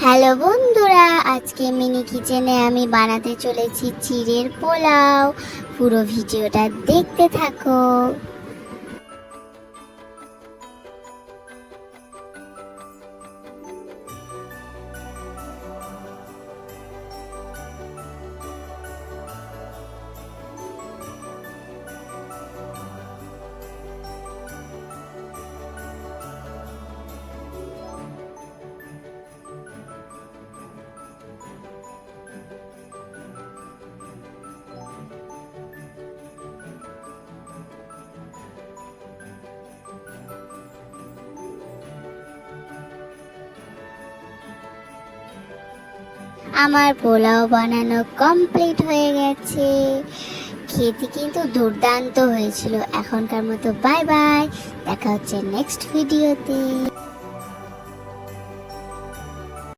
Hello বন্ধুরা, আজকে mini কিচেনে আমি বানাতে চলেছি চিড়ের পোলাও। পুরো ভিডিওটা দেখতে থাকো। আমার পোলাও বানানো কমপ্লিট হয়ে গেছে। খেতে কিন্তু দুর্দান্ত হয়েছিল। এখনকার মতো বাই বাই, দেখা হচ্ছে নেক্সট ভিডিওতে।